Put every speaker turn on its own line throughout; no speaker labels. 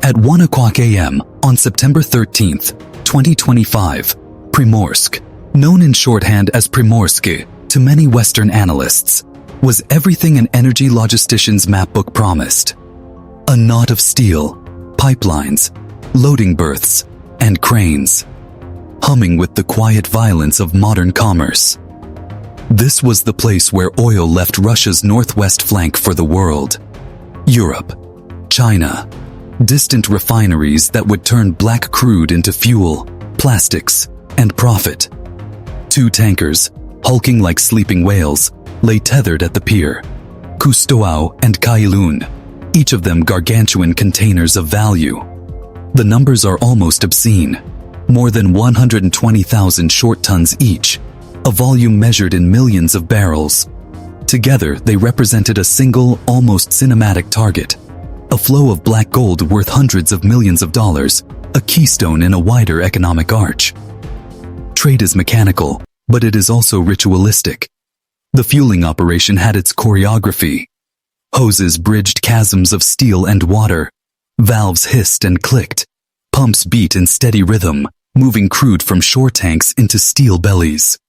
At 1 o'clock a.m. on September 13th, 2025, Primorsk, known in shorthand as Primorsky to many Western analysts, was everything an energy logistician's mapbook promised. A knot of steel, pipelines, loading berths, and cranes, humming with the quiet violence of modern commerce. This was the place where oil left Russia's northwest flank for the world. Europe, China, distant refineries that would turn black crude into fuel, plastics, and profit. Two tankers, hulking like sleeping whales, lay tethered at the pier, Kustoau and Kailun, each of them gargantuan containers of value. The numbers are almost obscene, more than 120,000 short tons each, a volume measured in millions of barrels. Together, they represented a single, almost cinematic target, a flow of black gold worth hundreds of millions of dollars, a keystone in a wider economic arch. Trade is mechanical, but it is also ritualistic. The fueling operation had its choreography. Hoses bridged chasms of steel and water. Valves hissed and clicked. Pumps beat in steady rhythm, moving crude from shore tanks into steel bellies.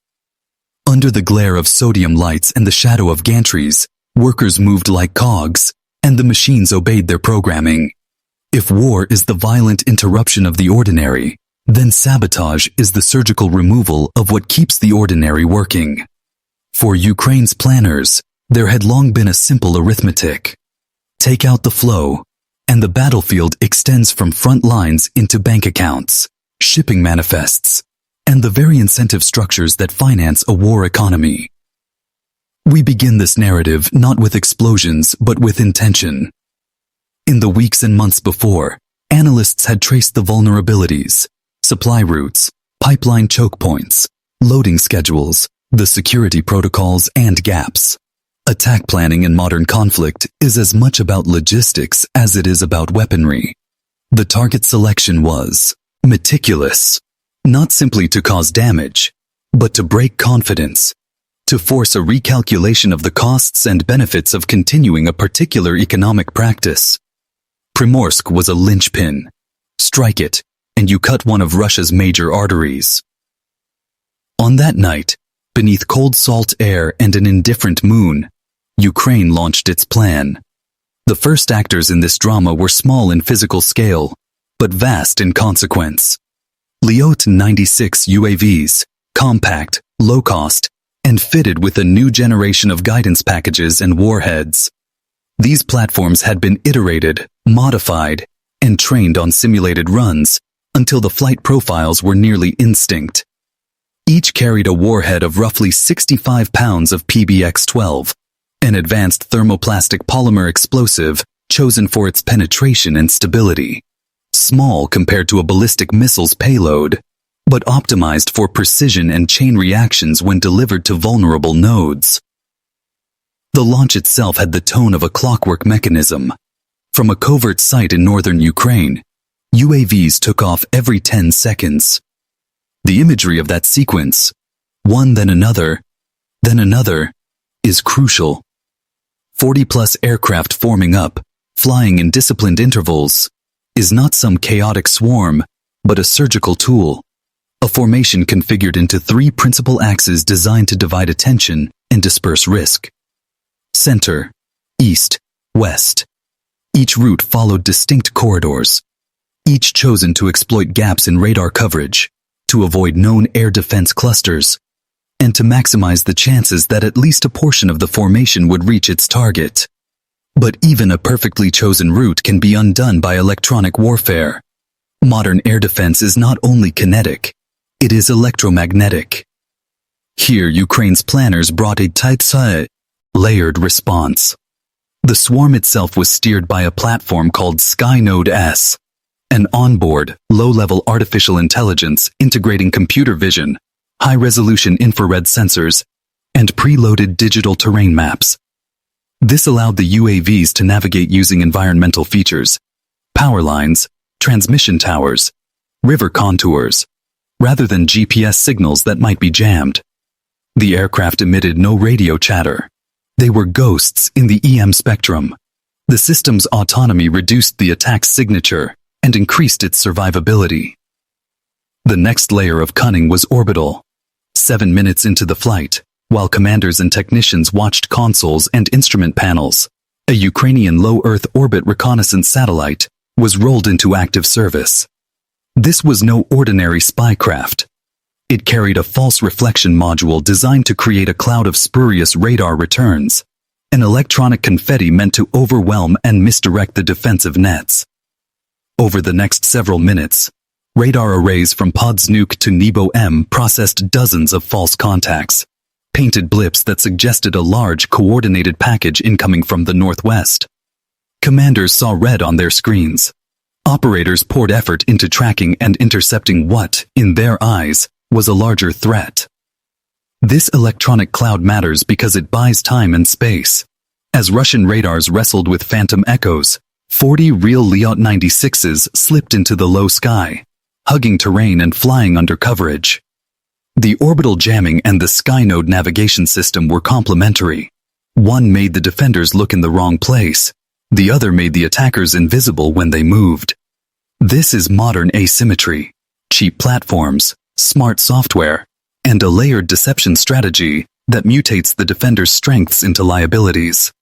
Under the glare of sodium lights and the shadow of gantries, workers moved like cogs, and the machines obeyed their programming. If war is the violent interruption of the ordinary, then sabotage is the surgical removal of what keeps the ordinary working. For Ukraine's planners, there had long been a simple arithmetic. Take out the flow, and the battlefield extends from front lines into bank accounts, shipping manifests, and the very incentive structures that finance a war economy. We begin this narrative not with explosions but with intention. In the weeks and months before, analysts had traced the vulnerabilities, supply routes, pipeline choke points, loading schedules, the security protocols and gaps. Attack planning in modern conflict is as much about logistics as it is about weaponry. The target selection was meticulous, not simply to cause damage, but to break confidence, to force a recalculation of the costs and benefits of continuing a particular economic practice. Primorsk was a linchpin. Strike it, and you cut one of Russia's major arteries. On that night, beneath cold salt air and an indifferent moon, Ukraine launched its plan. The first actors in this drama were small in physical scale, but vast in consequence. Lyot 96 UAVs, compact, low-cost, and fitted with a new generation of guidance packages and warheads. These platforms had been iterated, modified, and trained on simulated runs until the flight profiles were nearly instinct. Each carried a warhead of roughly 65 pounds of PBX-12, an advanced thermoplastic polymer explosive chosen for its penetration and stability. Small compared to a ballistic missile's payload, but optimized for precision and chain reactions when delivered to vulnerable nodes. The launch itself had the tone of a clockwork mechanism. From a covert site in northern Ukraine, UAVs took off every 10 seconds. The imagery of that sequence, one then another, is crucial. 40-plus aircraft forming up, flying in disciplined intervals, is not some chaotic swarm, but a surgical tool. A formation configured into three principal axes designed to divide attention and disperse risk. Center, east, west. Each route followed distinct corridors, each chosen to exploit gaps in radar coverage, to avoid known air defense clusters, and to maximize the chances that at least a portion of the formation would reach its target. But even a perfectly chosen route can be undone by electronic warfare. Modern air defense is not only kinetic, it is electromagnetic. Here, Ukraine's planners brought a tight, layered response. The swarm itself was steered by a platform called Skynode S, an onboard, low-level artificial intelligence integrating computer vision, high-resolution infrared sensors, and preloaded digital terrain maps. This allowed the UAVs to navigate using environmental features, power lines, transmission towers, river contours, rather than GPS signals that might be jammed. The aircraft emitted no radio chatter. They were ghosts in the EM spectrum. The system's autonomy reduced the attack's signature, and increased its survivability. The next layer of cunning was orbital. 7 minutes into the flight, while commanders and technicians watched consoles and instrument panels, a Ukrainian low Earth orbit reconnaissance satellite was rolled into active service. This was no ordinary spy craft. It carried a false reflection module designed to create a cloud of spurious radar returns, an electronic confetti meant to overwhelm and misdirect the defensive nets. Over the next several minutes, radar arrays from Podsnuk to Nebo M processed dozens of false contacts, painted blips that suggested a large, coordinated package incoming from the northwest. Commanders saw red on their screens. Operators poured effort into tracking and intercepting what, in their eyes, was a larger threat. This electronic cloud matters because it buys time and space. As Russian radars wrestled with phantom echoes, 40 real Lyot-96s slipped into the low sky, hugging terrain and flying under coverage. The orbital jamming and the Skynode navigation system were complementary. One made the defenders look in the wrong place. The other made the attackers invisible when they moved. This is modern asymmetry, cheap platforms, smart software, and a layered deception strategy that mutates the defender's strengths into liabilities.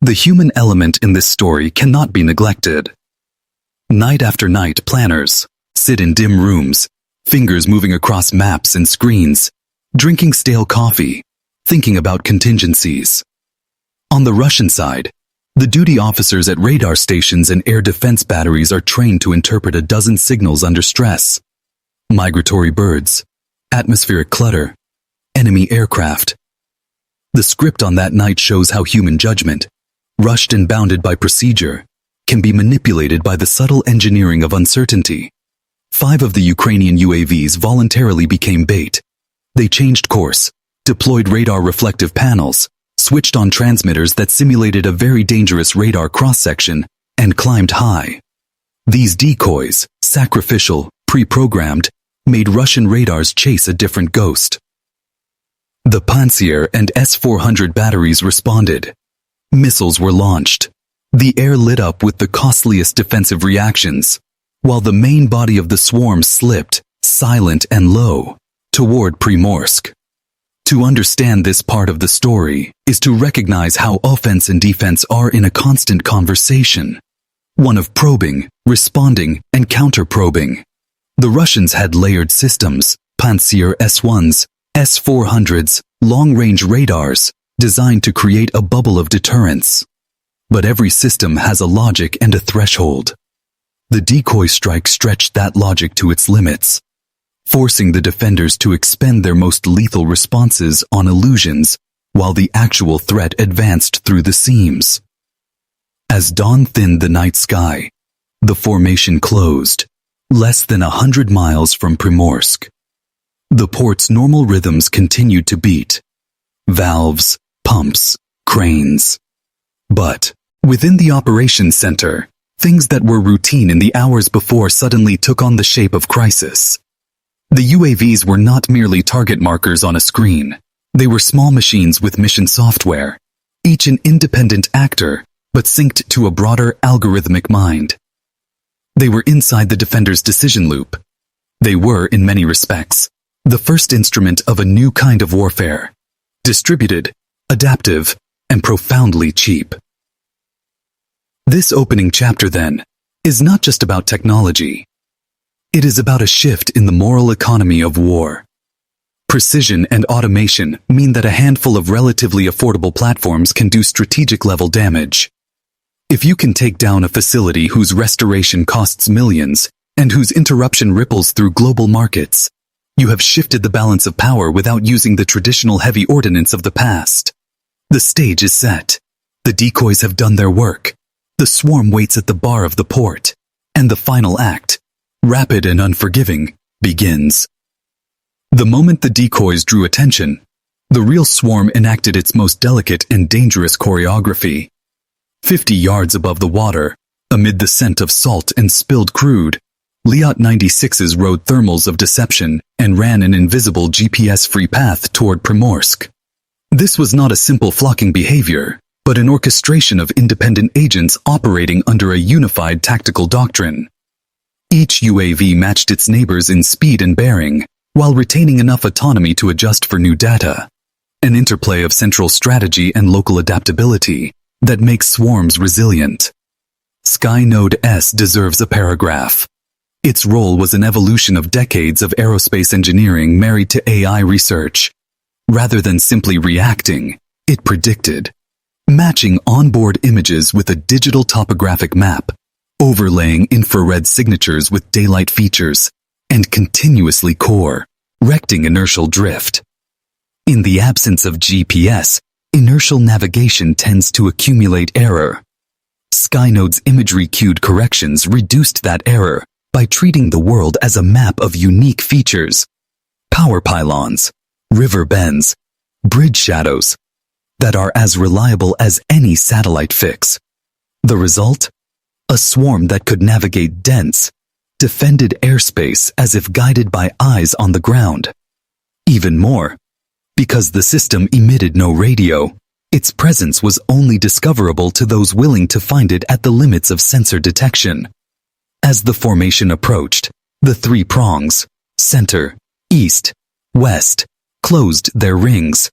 The human element in this story cannot be neglected. Night after night, planners sit in dim rooms, fingers moving across maps and screens, drinking stale coffee, thinking about contingencies. On the Russian side, the duty officers at radar stations and air defense batteries are trained to interpret a dozen signals under stress. Migratory birds, atmospheric clutter, enemy aircraft. The script on that night shows how human judgment, rushed and bounded by procedure, can be manipulated by the subtle engineering of uncertainty. 5 of the Ukrainian UAVs voluntarily became bait. They changed course, deployed radar reflective panels, switched on transmitters that simulated a very dangerous radar cross-section, and climbed high. These decoys, sacrificial, pre-programmed, made Russian radars chase a different ghost. The Pantsir and S-400 batteries responded. Missiles were launched. The air lit up with the costliest defensive reactions, while the main body of the swarm slipped, silent and low, toward Primorsk. To understand this part of the story is to recognize how offense and defense are in a constant conversation. One of probing, responding, and counter-probing. The Russians had layered systems, Pantsir S-1s, S-400s, long-range radars, designed to create a bubble of deterrence. But every system has a logic and a threshold. The decoy strike stretched that logic to its limits, forcing the defenders to expend their most lethal responses on illusions while the actual threat advanced through the seams. As dawn thinned the night sky, the formation closed, less than 100 miles from Primorsk. The port's normal rhythms continued to beat. Valves, pumps, cranes. But, within the operations center, things that were routine in the hours before suddenly took on the shape of crisis. The UAVs were not merely target markers on a screen. They were small machines with mission software, each an independent actor, but synced to a broader algorithmic mind. They were inside the defender's decision loop. They were, in many respects, the first instrument of a new kind of warfare. Distributed, adaptive, and profoundly cheap. This opening chapter, then, is not just about technology. It is about a shift in the moral economy of war. Precision and automation mean that a handful of relatively affordable platforms can do strategic-level damage. If you can take down a facility whose restoration costs millions and whose interruption ripples through global markets, you have shifted the balance of power without using the traditional heavy ordnance of the past. The stage is set. The decoys have done their work. The swarm waits at the bar of the port. And the final act, rapid and unforgiving, begins. The moment the decoys drew attention, the real swarm enacted its most delicate and dangerous choreography. 50 yards above the water, amid the scent of salt and spilled crude, Lyot-96s rode thermals of deception and ran an invisible GPS-free path toward Primorsk. This was not a simple flocking behavior, but an orchestration of independent agents operating under a unified tactical doctrine. Each UAV matched its neighbors in speed and bearing, while retaining enough autonomy to adjust for new data. An interplay of central strategy and local adaptability that makes swarms resilient. Skynode S deserves a paragraph. Its role was an evolution of decades of aerospace engineering married to AI research. Rather than simply reacting, it predicted, matching onboard images with a digital topographic map, overlaying infrared signatures with daylight features, and continuously correcting inertial drift. In the absence of GPS, inertial navigation tends to accumulate error. Skynode's imagery-cued corrections reduced that error by treating the world as a map of unique features, power pylons, river bends, bridge shadows, that are as reliable as any satellite fix. The result? A swarm that could navigate dense, defended airspace as if guided by eyes on the ground. Even more, because the system emitted no radio, its presence was only discoverable to those willing to find it at the limits of sensor detection. As the formation approached, the three prongs, center, east, west, closed their rings.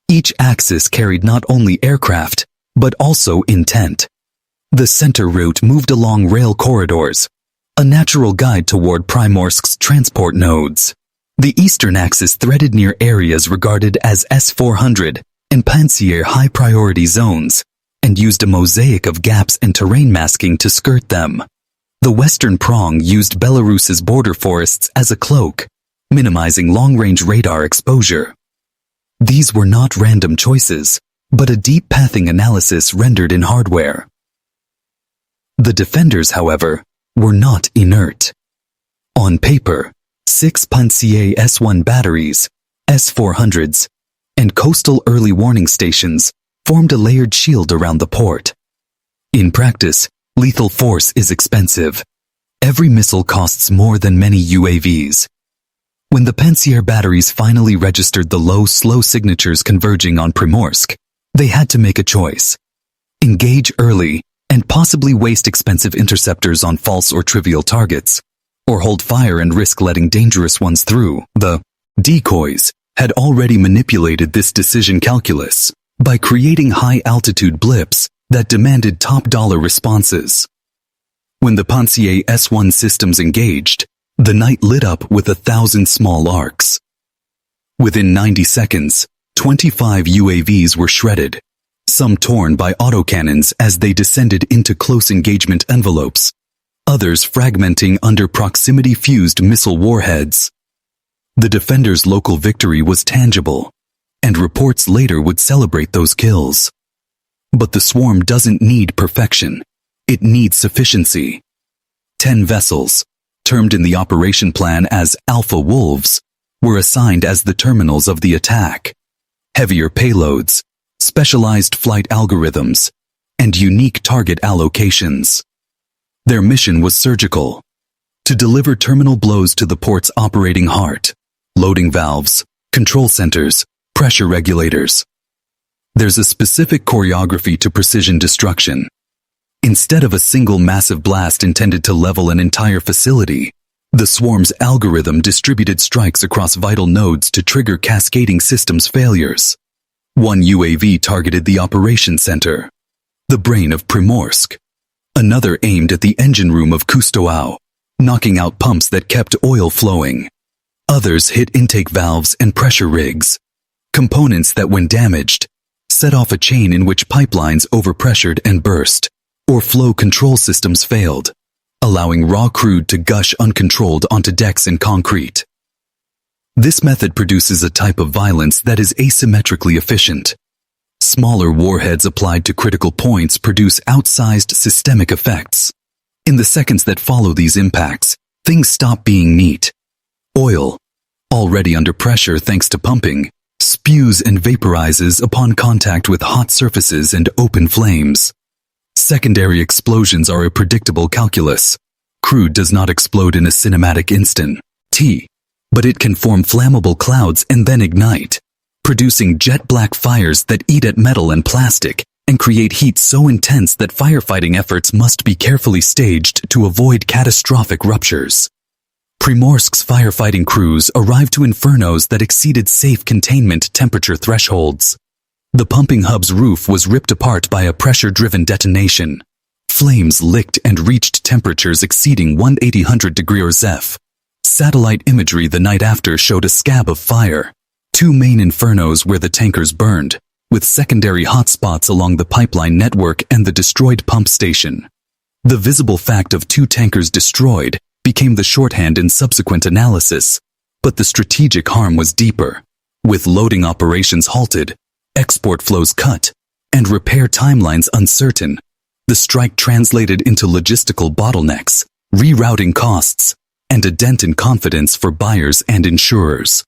Each axis carried not only aircraft, but also intent. The center route moved along rail corridors, a natural guide toward Primorsk's transport nodes. The eastern axis threaded near areas regarded as S-400 and Pansier high-priority zones, and used a mosaic of gaps and terrain masking to skirt them. The western prong used Belarus's border forests as a cloak, minimizing long-range radar exposure. These were not random choices, but a deep pathing analysis rendered in hardware. The defenders, however, were not inert. On paper, 6 Pansier S-1 batteries, S-400s, and coastal early warning stations formed a layered shield around the port. In practice, lethal force is expensive. Every missile costs more than many UAVs. When the Pansier batteries finally registered the low, slow signatures converging on Primorsk, they had to make a choice. Engage early and possibly waste expensive interceptors on false or trivial targets, or hold fire and risk letting dangerous ones through. The decoys had already manipulated this decision calculus by creating high-altitude blips that demanded top-dollar responses. When the Pansier S-1 systems engaged, the night lit up with 1,000 small arcs. Within 90 seconds, 25 UAVs were shredded, some torn by autocannons as they descended into close engagement envelopes, others fragmenting under proximity-fused missile warheads. The defenders' local victory was tangible, and reports later would celebrate those kills. But the swarm doesn't need perfection. It needs sufficiency. 10 vessels, termed in the operation plan as Alpha Wolves, were assigned as the terminals of the attack. Heavier payloads, specialized flight algorithms, and unique target allocations. Their mission was surgical: to deliver terminal blows to the port's operating heart, loading valves, control centers, pressure regulators. There's a specific choreography to precision destruction. Instead of a single massive blast intended to level an entire facility, the swarm's algorithm distributed strikes across vital nodes to trigger cascading systems failures. One UAV targeted the operation center, the brain of Primorsk. Another aimed at the engine room of Kustoau, knocking out pumps that kept oil flowing. Others hit intake valves and pressure rigs, components that, when damaged, set off a chain in which pipelines overpressured and burst, or flow control systems failed, allowing raw crude to gush uncontrolled onto decks and concrete. This method produces a type of violence that is asymmetrically efficient. Smaller warheads applied to critical points produce outsized systemic effects. In the seconds that follow these impacts, things stop being neat. Oil, already under pressure thanks to pumping, spews and vaporizes upon contact with hot surfaces and open flames. Secondary explosions are a predictable calculus. Crude does not explode in a cinematic instant, but it can form flammable clouds and then ignite, producing jet black fires that eat at metal and plastic and create heat so intense that firefighting efforts must be carefully staged to avoid catastrophic ruptures. Primorsk's firefighting crews arrived to infernos that exceeded safe containment temperature thresholds. The pumping hub's roof was ripped apart by a pressure-driven detonation. Flames licked and reached temperatures exceeding 1800 degrees F. Satellite imagery the night after showed a scab of fire, 2 main infernos where the tankers burned, with secondary hotspots along the pipeline network and the destroyed pump station. The visible fact of 2 tankers destroyed became the shorthand in subsequent analysis, but the strategic harm was deeper, with loading operations halted, export flows cut, and repair timelines uncertain. The strike translated into logistical bottlenecks, rerouting costs, and a dent in confidence for buyers and insurers.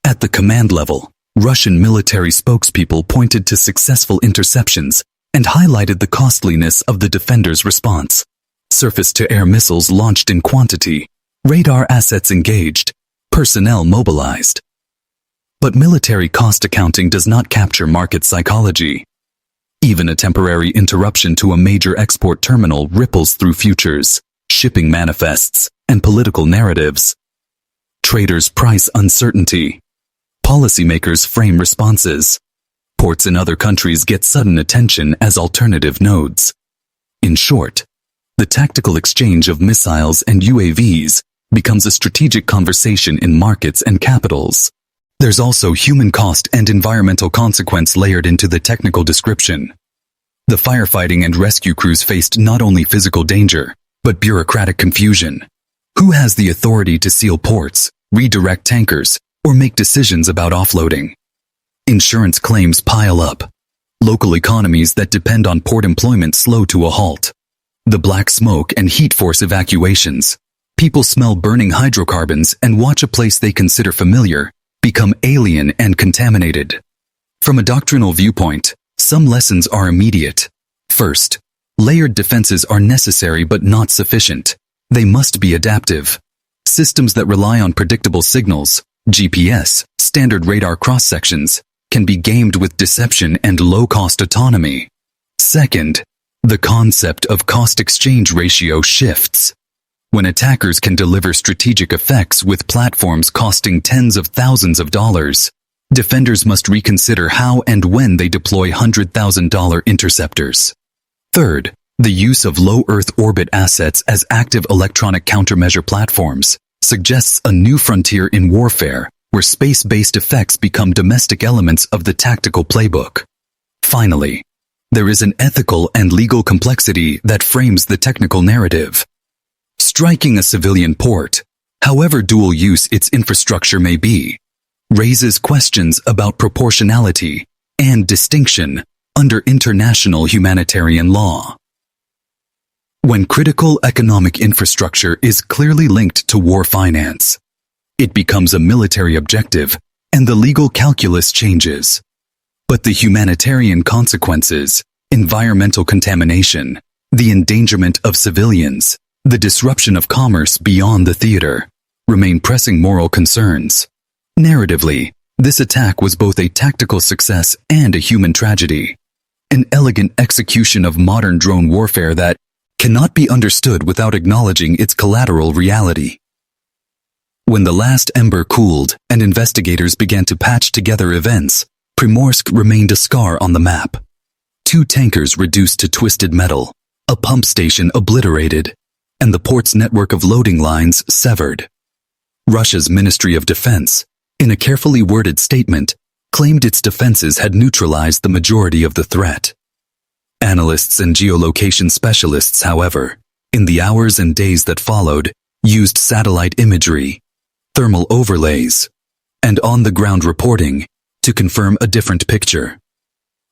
At the command level, Russian military spokespeople pointed to successful interceptions and highlighted the costliness of the defenders' response. Surface-to-air missiles launched in quantity, radar assets engaged, personnel mobilized. But military cost accounting does not capture market psychology. Even a temporary interruption to a major export terminal ripples through futures, shipping manifests, and political narratives. Traders price uncertainty. Policymakers frame responses. Ports in other countries get sudden attention as alternative nodes. In short, the tactical exchange of missiles and UAVs becomes a strategic conversation in markets and capitals. There's also human cost and environmental consequence layered into the technical description. The firefighting and rescue crews faced not only physical danger, but bureaucratic confusion. Who has the authority to seal ports, redirect tankers, or make decisions about offloading? Insurance claims pile up. Local economies that depend on port employment slow to a halt. The black smoke and heat force evacuations. People smell burning hydrocarbons and watch a place they consider familiar become alien and contaminated. From a doctrinal viewpoint, some lessons are immediate. First, layered defenses are necessary but not sufficient. They must be adaptive. Systems that rely on predictable signals, GPS, standard radar cross-sections, can be gamed with deception and low-cost autonomy. Second, the concept of cost-exchange ratio shifts. When attackers can deliver strategic effects with platforms costing tens of thousands of dollars, defenders must reconsider how and when they deploy $100,000 interceptors. Third, the use of low Earth orbit assets as active electronic countermeasure platforms suggests a new frontier in warfare where space-based effects become domestic elements of the tactical playbook. Finally, there is an ethical and legal complexity that frames the technical narrative. Striking a civilian port, however dual-use its infrastructure may be, raises questions about proportionality and distinction under international humanitarian law. When critical economic infrastructure is clearly linked to war finance, it becomes a military objective and the legal calculus changes. But the humanitarian consequences, environmental contamination, the endangerment of civilians, the disruption of commerce beyond the theater, remain pressing moral concerns. Narratively, this attack was both a tactical success and a human tragedy. An elegant execution of modern drone warfare that cannot be understood without acknowledging its collateral reality. When the last ember cooled and investigators began to patch together events, Primorsk remained a scar on the map. 2 tankers reduced to twisted metal, a pump station obliterated, and the port's network of loading lines severed. Russia's Ministry of Defense, in a carefully worded statement, claimed its defenses had neutralized the majority of the threat. Analysts and geolocation specialists, however, in the hours and days that followed, used satellite imagery, thermal overlays, and on-the-ground reporting to confirm a different picture.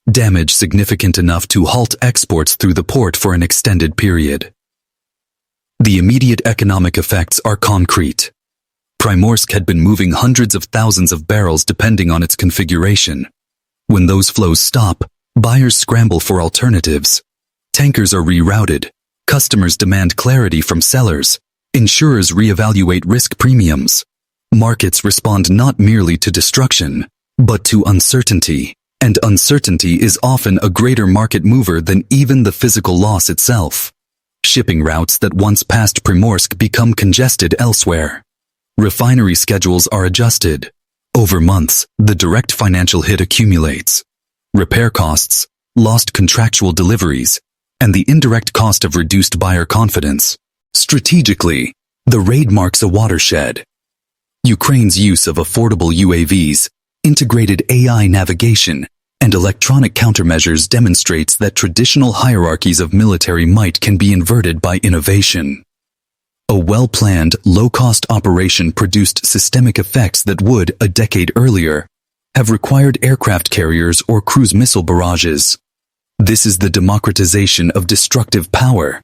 Damage significant enough to halt exports through the port for an extended period. The immediate economic effects are concrete. Primorsk had been moving hundreds of thousands of barrels depending on its configuration. When those flows stop, buyers scramble for alternatives. Tankers are rerouted. Customers demand clarity from sellers. Insurers reevaluate risk premiums. Markets respond not merely to destruction, but to uncertainty. and uncertainty is often a greater market mover than even the physical loss itself. Shipping routes that once passed Primorsk become congested elsewhere. Refinery schedules are adjusted. Over months, the direct financial hit accumulates. Repair costs, lost contractual deliveries, and the indirect cost of reduced buyer confidence. Strategically, the raid marks a watershed. Ukraine's use of affordable UAVs, integrated AI navigation, and electronic countermeasures demonstrates that traditional hierarchies of military might can be inverted by innovation. A well-planned, low-cost operation produced systemic effects that would, a decade earlier, have required aircraft carriers or cruise missile barrages. This is the democratization of destructive power,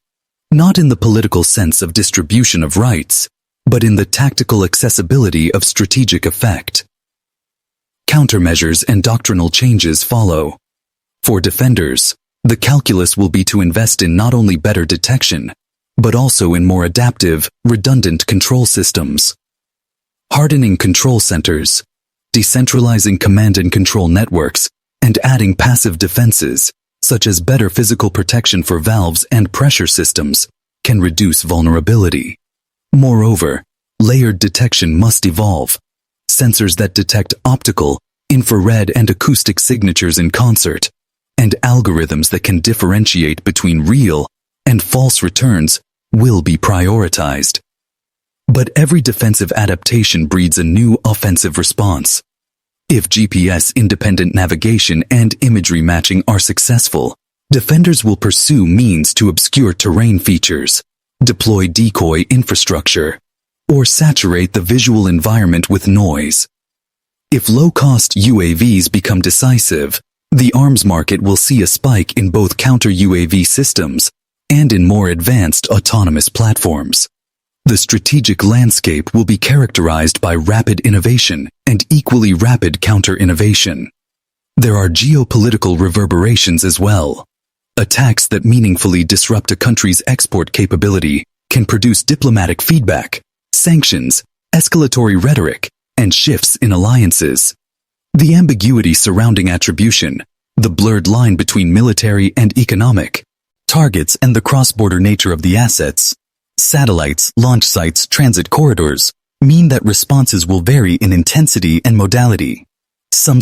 not in the political sense of distribution of rights, but in the tactical accessibility of strategic effect. Countermeasures and doctrinal changes follow. For defenders, the calculus will be to invest in not only better detection, but also in more adaptive, redundant control systems. Hardening control centers, decentralizing command and control networks, and adding passive defenses, such as better physical protection for valves and pressure systems, can reduce vulnerability. Moreover, layered detection must evolve. Sensors that detect optical, infrared and acoustic signatures in concert, and algorithms that can differentiate between real and false returns will be prioritized. But every defensive adaptation breeds a new offensive response. If GPS-independent navigation and imagery matching are successful, defenders will pursue means to obscure terrain features, deploy decoy infrastructure, or saturate the visual environment with noise. If low-cost UAVs become decisive, the arms market will see a spike in both counter-UAV systems and in more advanced autonomous platforms. The strategic landscape will be characterized by rapid innovation and equally rapid counter-innovation. There are geopolitical reverberations as well. Attacks that meaningfully disrupt a country's export capability can produce diplomatic feedback, sanctions, escalatory rhetoric, and shifts in alliances. The ambiguity surrounding attribution, the blurred line between military and economic targets and the cross-border nature of the assets, satellites, launch sites, transit corridors, mean that responses will vary in intensity and modality. Some